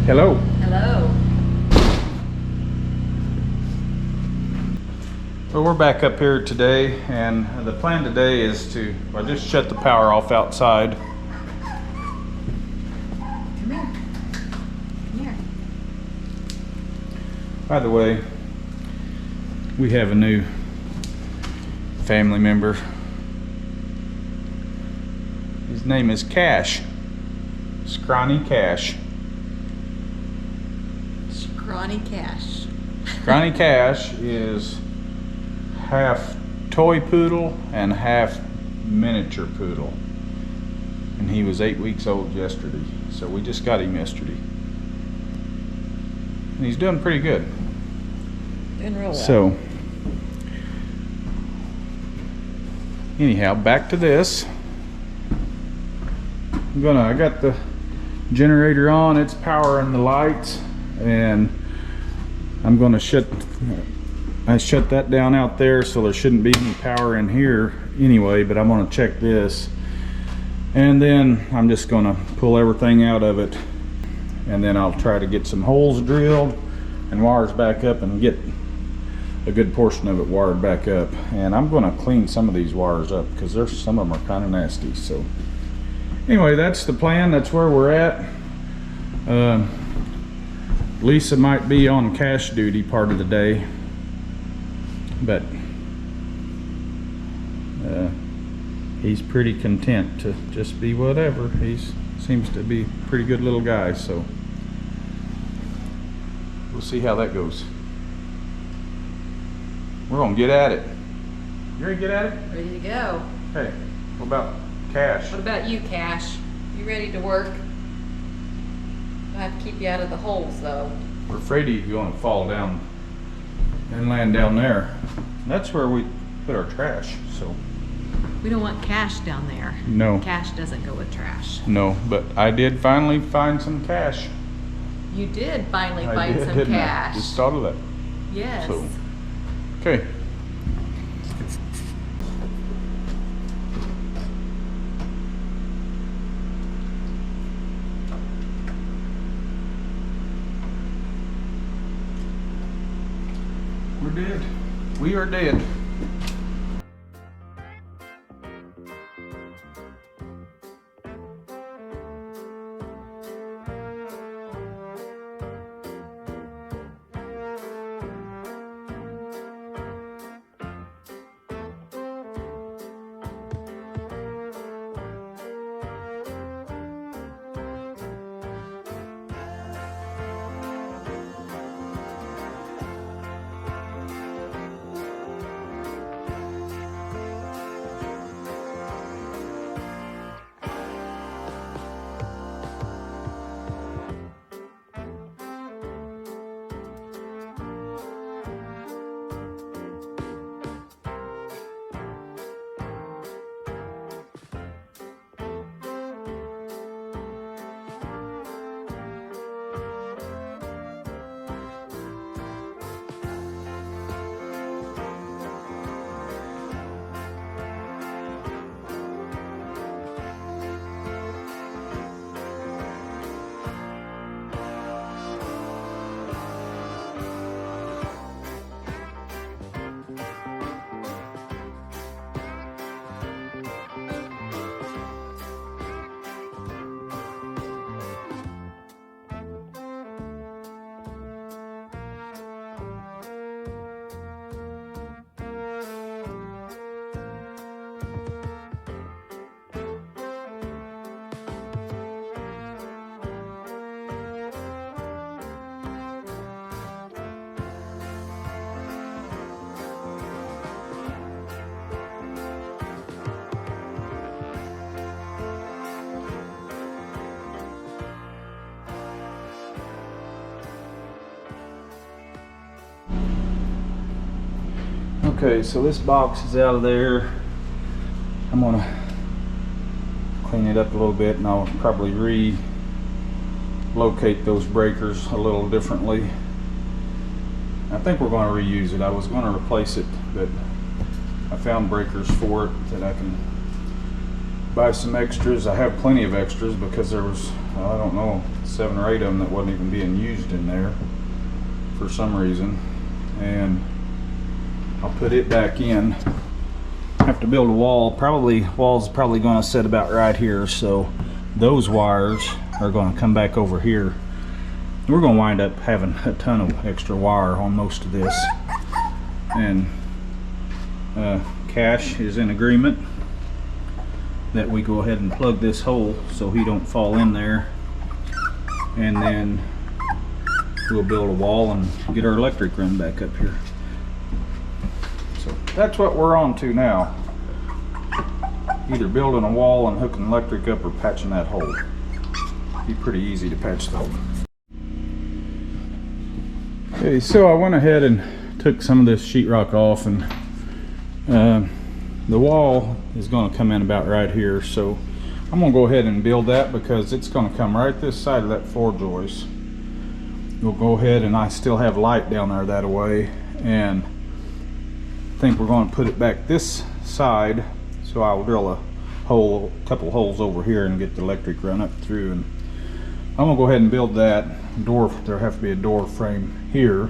Hello. Hello. Well, we're back up here today, and the plan today is to, I just shut the power off outside. Come here. Come here. By the way, we have a new family member. His name is Cash. Scrawny Cash. Scrawny Cash. Scrawny Cash is half toy poodle and half miniature poodle. And he was 8 weeks old yesterday. So we just got him yesterday. And he's doing pretty good. Doing real well. So, anyhow, back to this. I got the generator on, it's powering the lights, and I'm gonna shut that down out there, so there shouldn't be any power in here anyway, but I'm gonna check this. And then I'm just gonna pull everything out of it, and then I'll try to get some holes drilled and wires back up and get a good portion of it wired back up. And I'm gonna clean some of these wires up because some of them are kind of nasty. So anyway, that's the plan. That's where we're at. Lisa might be on cash duty part of the day, but he's pretty content to just be whatever. He seems to be a pretty good little guy, so we'll see how that goes. We're gonna get at it. You ready to get at it? Ready to go. Hey, what about Cash? What about you, Cash? You ready to work? I have to keep you out of the holes, though. We're afraid he's going to fall down and land down there. That's where we put our trash, so. We don't want cash down there. No. Cash doesn't go with trash. No, but I did finally find some cash. You did finally I find did, some didn't cash. I? Just thought of that. Yes. So, okay. We're dead. We are dead. Okay, so this box is out of there. I'm gonna clean it up a little bit, and I'll probably relocate those breakers a little differently. I think we're going to reuse it. I was going to replace it, but I found breakers for it that I can buy some extras. I have plenty of extras because there was, I don't know, 7 or 8 of them that wasn't even being used in there for some reason. And I'll put it back in. I have to build a wall. Wall's probably going to sit about right here, so those wires are going to come back over here. We're going to wind up having a ton of extra wire on most of this. And Cash is in agreement that we go ahead and plug this hole so he don't fall in there, and then we'll build a wall and get our electric run back up here. So that's what we're on to now. Either building a wall and hooking electric up or patching that hole. Be pretty easy to patch the hole. Okay, so I went ahead and took some of this sheetrock off, and the wall is going to come in about right here, so I'm going to go ahead and build that because it's going to come right this side of that floor joist. We'll go ahead, and I still have light down there that way, and I think we're going to put it back this side, so I'll drill a couple holes over here and get the electric run up through. And I'm going to go ahead and build that door. There'll have to be a door frame here,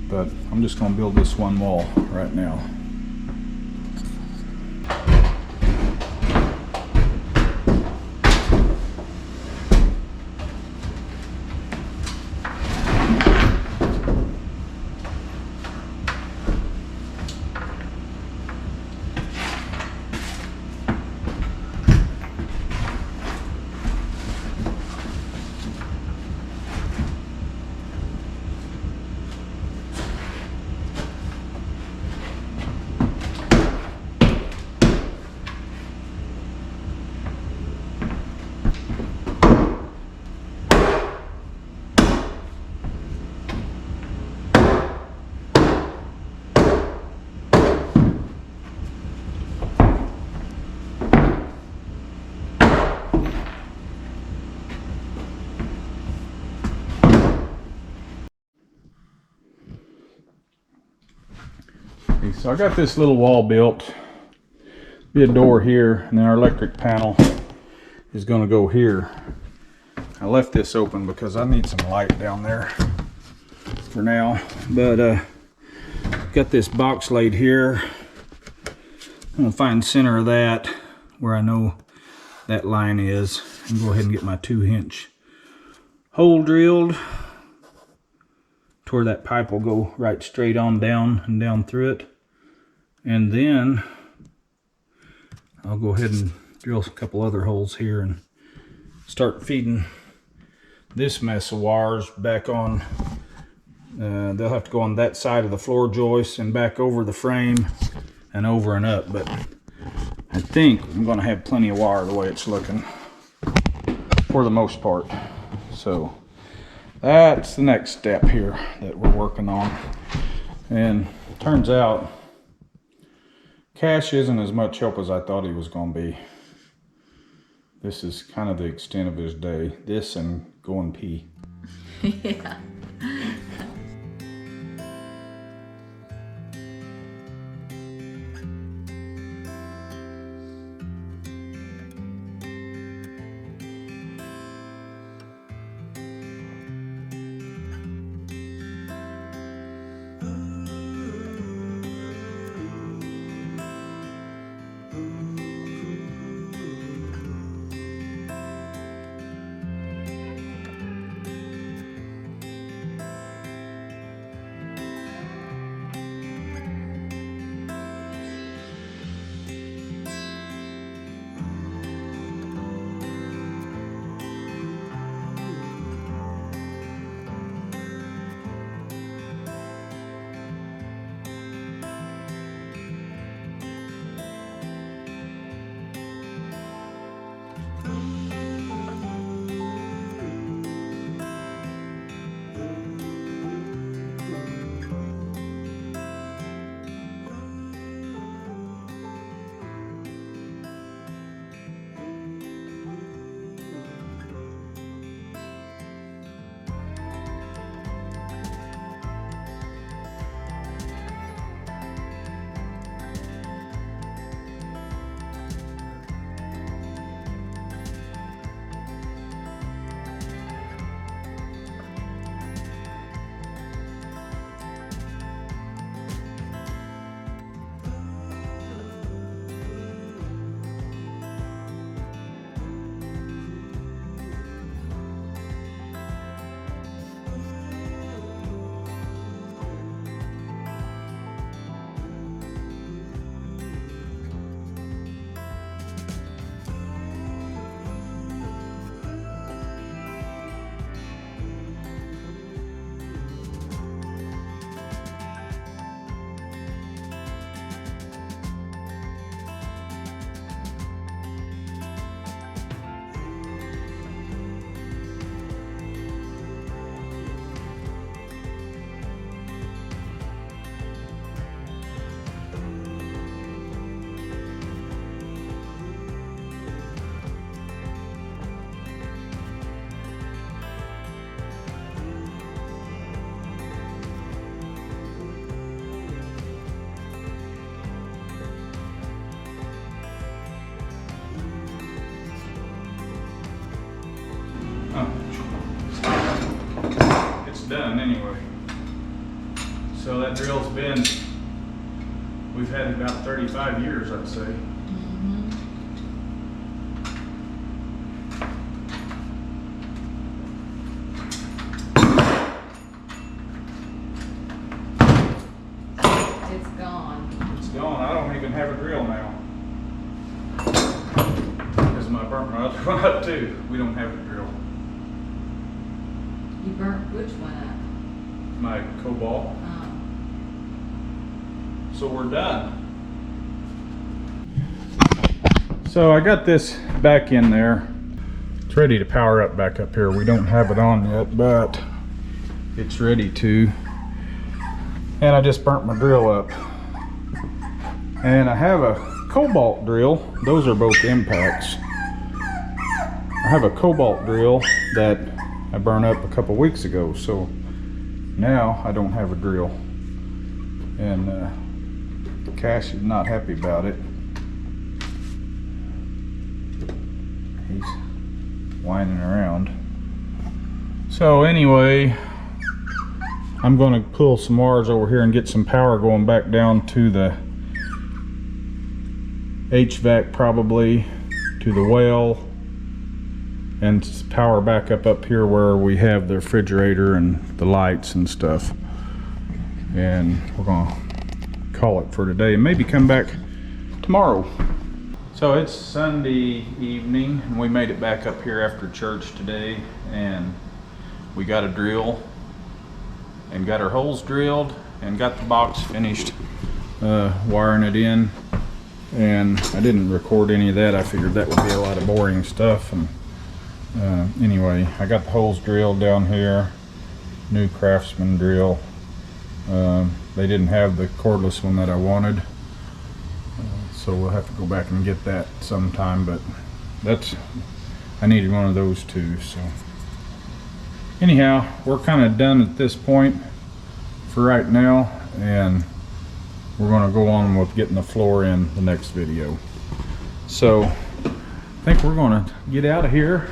but I'm just going to build this one wall right now. So I got this little wall built. Be a door here, and then our electric panel is going to go here. I left this open because I need some light down there for now. But got this box laid here. I'm going to find the center of that where I know that line is, and go ahead and get my 2-inch hole drilled to where that pipe will go right straight on down and down through it. And then I'll go ahead and drill a couple other holes here and start feeding this mess of wires back on. They'll have to go on that side of the floor joist and back over the frame and over and up, but I think I'm going to have plenty of wire the way it's looking for the most part. So that's the next step here that we're working on. And turns out Cash isn't as much help as I thought he was going to be. This is kind of the extent of his day. This and going pee. Yeah. Oh. It's done anyway. So that drill's been, we've had it about 35 years, I'd say. It's gone. It's gone. I don't even have a drill now. Because I burnt my other one up too. We don't have a drill. You burnt which one up? My cobalt. Oh. So we're done. So I got this back in there. It's ready to power up back up here. We don't have it on yet, but it's ready to. And I just burnt my drill up. And I have a cobalt drill. Those are both impacts. I have a cobalt drill that I burned up a couple weeks ago. So now I don't have a drill. And Cash is not happy about it. He's whining around. So anyway, I'm going to pull some wires over here and get some power going back down to the HVAC, probably to the well, and power back up here where we have the refrigerator and the lights and stuff. And we're going to call it for today and maybe come back tomorrow. So it's Sunday evening and we made it back up here after church today, and we got a drill and got our holes drilled and got the box finished wiring it in. And I didn't record any of that. I figured that would be a lot of boring stuff. And anyway, I got the holes drilled down here, new Craftsman drill. They didn't have the cordless one that I wanted, so we'll have to go back and get that sometime, but I needed one of those too. So anyhow, we're kind of done at this point for right now, and we're going to go on with getting the floor in the next video. So I think we're going to get out of here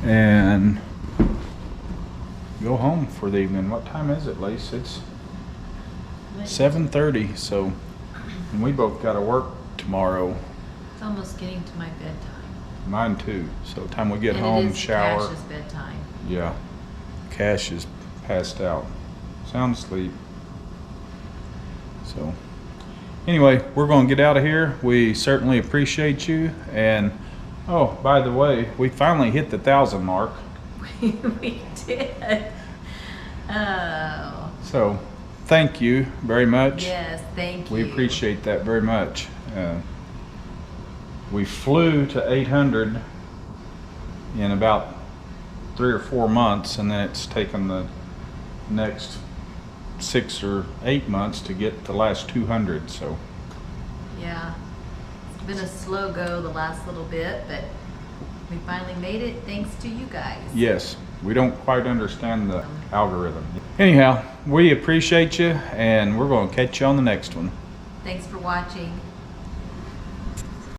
and go home for the evening. What time is it, Lace? It's 7:30, so, and we both got to work tomorrow. It's almost getting to my bedtime. Mine too. So time we get And home, it is shower. Cash's bedtime. Yeah, Cash is passed out, sound asleep. So anyway, we're going to get out of here. We certainly appreciate you. And oh, by the way, we finally hit the 1,000 mark. We did. Oh. So thank you very much. Yes, thank you. We appreciate that very much. We flew to 800 in about 3 or 4 months, and then it's taken the next 6 or 8 months to get the last 200. So yeah, it's been a slow go the last little bit, but we finally made it thanks to you guys. yes, we don't quite understand the algorithm. Anyhow, we appreciate you, and we're going to catch you on the next one. Thanks for watching.